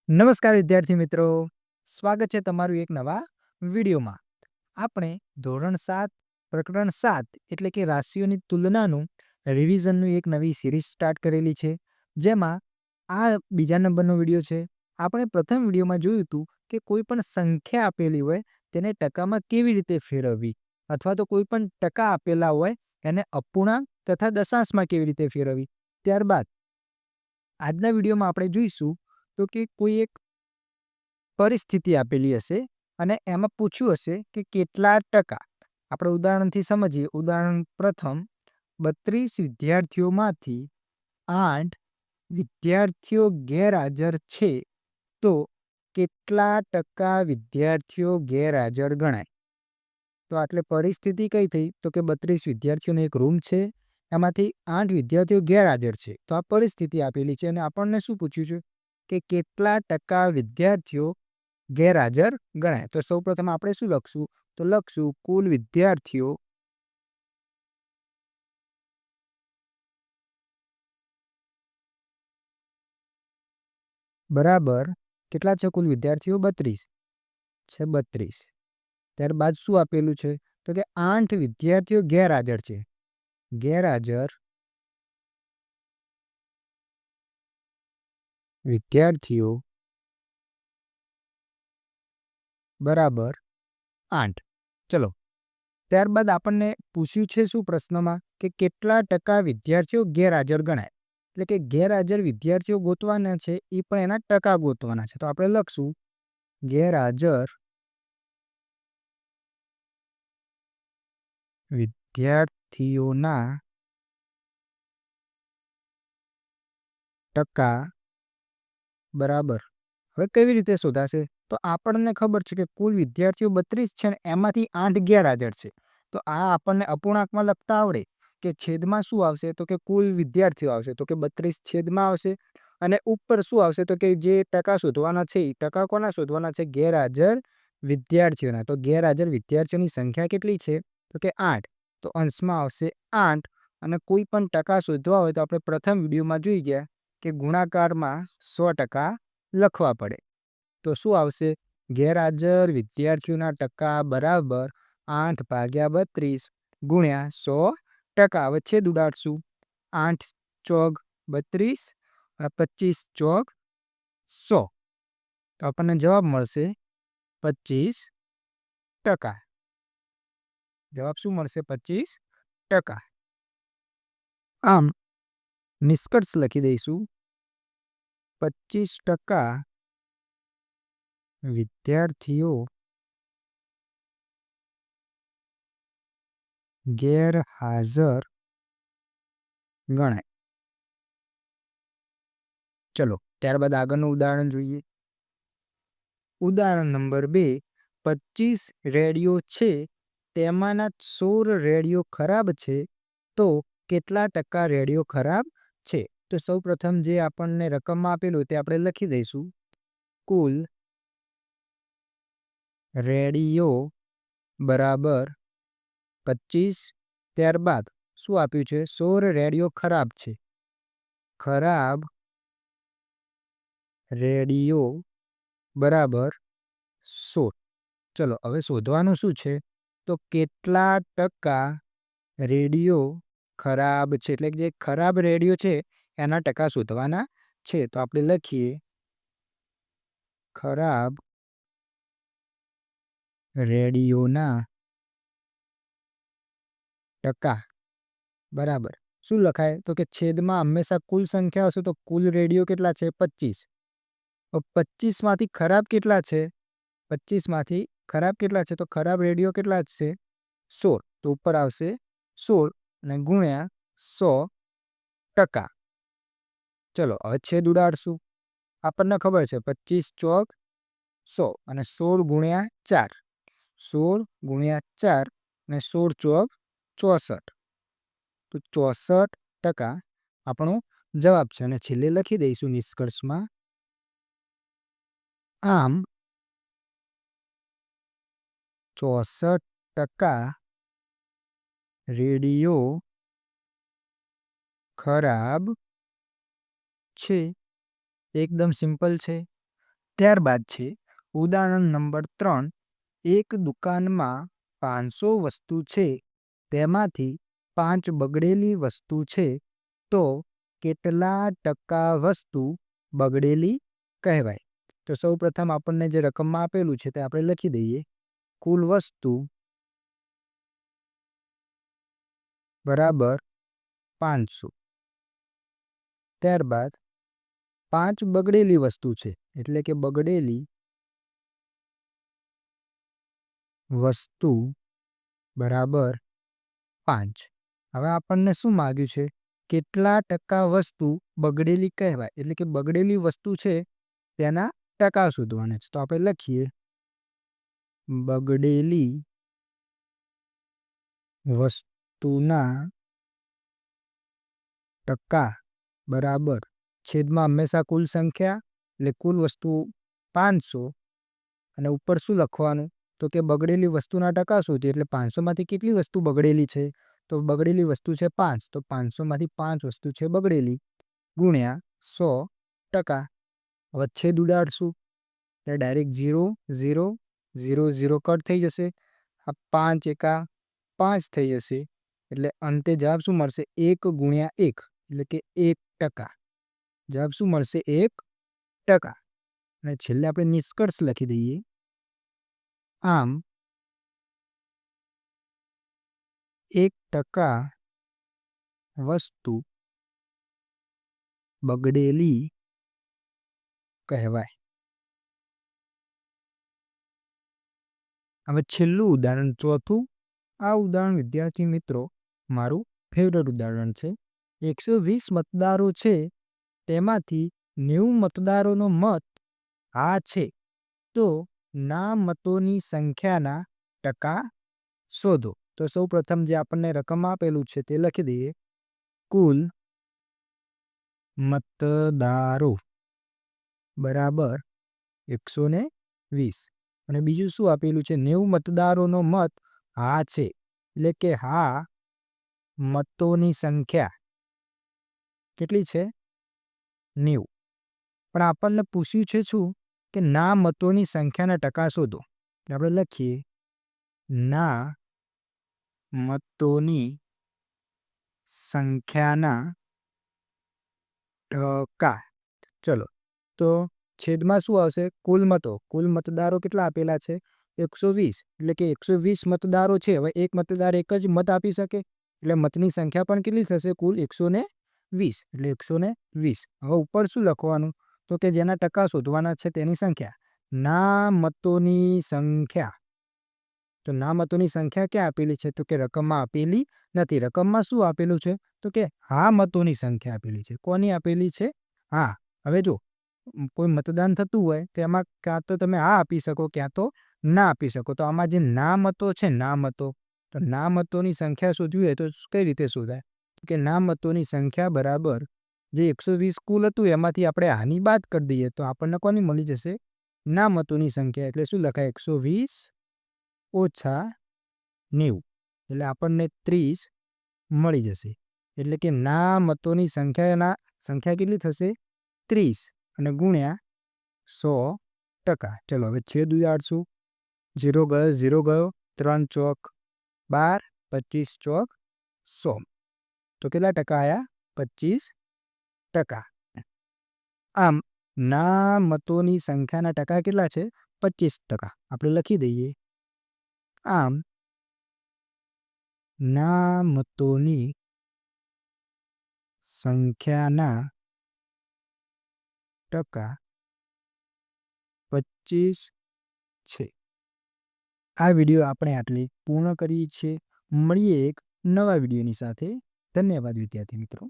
નમસ્કાર વિદ્યાર્થી મિત્રો, સ્વાગત છે તમારું એક નવા વિડીયોમાં. આપણે ધોરણ 7 પ્રકરણ 7 એટલે કે રાશિઓની તુલનાનું રિવિઝનનું એક નવી સિરીઝ સ્ટાર્ટ કરેલી છે, જેમાં આ બીજા નંબરનો વિડીયો છે. આપણે પ્રથમ વિડીયોમાં જોયું હતું કે કોઈ પણ સંખ્યા આપેલી હોય તેને ટકામાં કેવી રીતે ફેરવવી, અથવા તો કોઈ પણ ટકા આપેલા હોય એને અપૂર્ણાંક તથા દશાંશમાં કેવી રીતે ફેરવવી. ત્યારબાદ આજના વિડીયોમાં આપણે જોઈશું તો કે કોઈ એક પરિસ્થિતિ આપેલી હશે અને એમાં પૂછ્યું હશે કે કેટલા ટકા. આપણે ઉદાહરણથી સમજીએ. ઉદાહરણ પ્રથમ, 32 વિદ્યાર્થીઓમાંથી 8 વિદ્યાર્થીઓ ગેરહાજર છે, તો કેટલા ટકા વિદ્યાર્થીઓ ગેરહાજર ગણાય? તો આટલે પરિસ્થિતિ કઈ થઈ? તો કે 32 વિદ્યાર્થીઓનો એક રૂમ છે, એમાંથી 8 વિદ્યાર્થીઓ ગેરહાજર છે. તો આ પરિસ્થિતિ આપેલી છે અને આપણને શું પૂછ્યું છે કે કેટલા ટકા વિદ્યાર્થીઓ ગેરહાજર ગણાય? તો સૌપ્રથમ આપણે શું લખશું? તો લખશું કુલ વિદ્યાર્થીઓ બરાબર કેટલા છે? કુલ વિદ્યાર્થીઓ 32 છે, 32. ત્યારબાદ શું આપેલું છે? તો કે 8 વિદ્યાર્થીઓ ગેરહાજર છે. ગેરહાજર વિદ્યાર્થીઓ બરાબર 8. ચલો, ત્યારબાદ આપણને પૂછ્યું છે શું પ્રશ્નમાં કે કેટલા ટકા વિદ્યાર્થીઓ ગેરહાજર ગણાય? એટલે કે ગેરહાજર વિદ્યાર્થીઓ ગોતવાના છે, એ પણ એના ટકા ગોતવાના છે. તો આપણે લખશું ગેરહાજર વિદ્યાર્થીઓના ટકા બરાબર. હવે કેવી રીતે શોધાશે? તો આપણને ખબર છે કે કુલ વિદ્યાર્થીઓ 32 છે ને એમાંથી 8 ગેરહાજર છે. તો આ આપણને અપૂર્ણાંકમાં લખતા આવડે કે છેદમાં શું આવશે? તો કે કુલ વિદ્યાર્થીઓ આવશે, તો કે 32 છેદમાં આવશે અને ઉપર શું આવશે? તો કે જે ટકા શોધવાના છે એ ટકા કોના શોધવાના છે? ગેરહાજર વિદ્યાર્થીઓના. તો ગેરહાજર વિદ્યાર્થીઓની સંખ્યા કેટલી છે? તો કે 8. તો અંશમાં આવશે 8 અને કોઈ પણ ટકા શોધવા હોય તો આપણે પ્રથમ વિડીયોમાં જોઈ ગયા કે ગુણાકારમાં 100% લખવા પડે. તો શું આવશે? ગેરહાજર વિદ્યાર્થીઓના ટકા બરાબર 8/32 ગુણ્યા 100%. હવે છેદ ઉડાડશું. 8 ચોક 32 અને 25 ચોક 100. તો આપણને જવાબ મળશે 25%. જવાબ શું મળશે? 25%. આમ નિષ્કર્ષ લખી દઈશું 25% વિદ્યાર્થીઓ ગેરહાજર ગણાય. ચલો, ત્યારબાદ આગળનું ઉદાહરણ જોઈએ. ઉદાહરણ નંબર 2, 25 રેડિયો છે, તેમાંના 16 રેડિયો ખરાબ છે, તો કેટલા ટકા રેડિયો ખરાબ છે? તો સૌપ્રથમ જે આપણને રકમમાં આપેલું તે આપણે લખી દઈશું. કુલ રેડિયો બરાબર 25. ત્યારબાદ શું આપ્યું છે? 16 રેડિયો ખરાબ છે. ખરાબ રેડિયો બરાબર 16. ચલો, હવે શોધવાનું શું છે? તો કેટલા ટકા રેડિયો ખરાબ છે, એટલે કે જે ખરાબ રેડિયો છે એના ટકા શોધવાના છે. તો આપણે લખીએ ખરાબ રેડિયોના ટકા બરાબર શું લખાય? તો કે છેદમાં હંમેશા કુલ સંખ્યા હશે, તો કુલ રેડિયો કેટલા છે? 25. 25 માંથી ખરાબ કેટલા છે? 25 માંથી ખરાબ કેટલા છે? તો ખરાબ રેડિયો કેટલા છે? 16. તો ઉપર આવશે 16 અને ગુણ્યા 100%. ચલો, હવે છેદ ઉડાડશું. આપણને ખબર છે 25 ચોક 100 અને 16 ગુણ્યા 4. 16 ગુણ્યા 4 અને 16 ચોક 64. તો 64% આપણો જવાબ છે અને છેલ્લે લખી દઈશું નિષ્કર્ષમાં. આમ 64% રેડિયો ખરાબ છે. એકદમ સિમ્પલ છે. ત્યારબાદ છે ઉદાહરણ નંબર 3. એક દુકાનમાં 500 વસ્તુ છે, તેમાંથી 5 બગડેલી વસ્તુ છે, તો કેટલા ટકા વસ્તુ બગડેલી કહેવાય? તો સૌપ્રથમ આપણને જે રકમમાં આપેલું છે તે આપણે લખી દઈએ. કુલ વસ્તુ બરાબર 500. ત્યારબાદ 5 બગડેલી વસ્તુ છે, એટલે કે બગડેલી વસ્તુ બરાબર 5. હવે આપણને શું માગ્યું છે? કેટલા ટકા વસ્તુ બગડેલી કહેવાય? એટલે કે બગડેલી વસ્તુ છે તેના ટકા શોધવાના છે. તો આપણે લખીએ બગડેલી વસ્તુના ટકા બરાબર છેદમાં હંમેશા કુલ સંખ્યા, એટલે કુલ વસ્તુ 500 અને ઉપર શું લખવાનું? તો કે બગડેલી વસ્તુના ટકા શોધીએ, એટલે 500 માંથી કેટલી વસ્તુ બગડેલી છે? તો બગડેલી વસ્તુ છે 5, તો 500 માંથી 5 વસ્તુ છે બગડેલી ગુણ્યા 100%. હવે છેદ ઉડાડશું એટલે ડાયરેક્ટ 0 0 0 0 કટ થઈ જશે. આ 5 એકા 5 થઈ જશે, એટલે અંતે જવાબ શું મળશે? 1 ગુણ્યા 1, એટલે કે 1%. જવાબ શું મળશે? 1%. અને છેલ્લે આપણે નિષ્કર્ષ લખી દઈએ. આમ 1% વસ્તુ બગડેલી કહેવાય. હવે છેલ્લું ઉદાહરણ ચોથું. આ ઉદાહરણ વિદ્યાર્થી મિત્રો મારું ફેવરેટ ઉદાહરણ છે. 120 મતદારો છે, તેમાંથી 90 મતદારોનો મત હા છે, તો ના મતોની સંખ્યાના ટકા શોધો. તો સૌપ્રથમ જે આપણને રકમ આપેલું છે તે લખી દઈએ. કુલ મતદારો બરાબર 120. અને બીજું શું આપેલું છે? 90 મતદારોનો મત હા છે, એટલે કે હા મતોની સંખ્યા કેટલી છે? 90. પણ આપણને પૂછ્યું છે શું? કે ના મતોની સંખ્યાના ટકા શોધો. આપણે લખીએ ના મતોની સંખ્યાના ટકા. ચલો, તો છેદમાં શું આવશે? કુલ મતો. કુલ મતદારો કેટલા આપેલા છે? 120. એટલે કે 120 મતદારો છે. હવે એક મતદાર એક જ મત આપી શકે, એટલે મતની સંખ્યા પણ કેટલી થશે? કુલ 120, એટલે 120. હવે ઉપર શું લખવાનું? તો કે જેના ટકા શોધવાના છે તેની સંખ્યા. ના મતોની સંખ્યા. તો ના મતોની સંખ્યા ક્યાં આપેલી છે? તો કે રકમમાં આપેલી નથી. રકમમાં શું આપેલું છે? તો કે હા મતોની સંખ્યા આપેલી છે. કોની આપેલી છે? હા. હવે જો કોઈ મતદાન થતું હોય તેમાં ક્યાં તો તમે હા આપી શકો, ક્યાં તો ના આપી શકો. તો આમાં જે ના મતો છે, ના મતો, તો ના મતોની સંખ્યા શોધવી હોય તો કઈ રીતે શોધાય? કે ના મતોની સંખ્યા બરાબર જે 120 કુલ હતું એમાંથી આપણે આની બાદ કરી દઈએ તો આપણને કોની મળી જશે? ના મતોની સંખ્યા. એટલે શું લખાય? 120 ઓછા 90, એટલે આપણને 30 મળી જશે. એટલે કે ના મતોની સંખ્યા કેટલી થશે? 30 અને ગુણ્યા 100%. ચલો હવે છેદ ઉડાડશું. 0 ગયો 0 ગયો, 3 ચોક 12, 25 ચોક 100. તો કેટલા ટકા આવ્યા? 25%. આમ ના મતોની સંખ્યાના ટકા કેટલા છે? 25%. આપણે લખી દઈએ. આમ ના મતોની સંખ્યાના ટકા 25 છે. આ વિડીયો આપણે આટલી પૂર્ણ કરીએ છીએ. મળીએ એક નવા વિડીયોની સાથે. ધન્યવાદ વિદ્યાર્થી મિત્રો.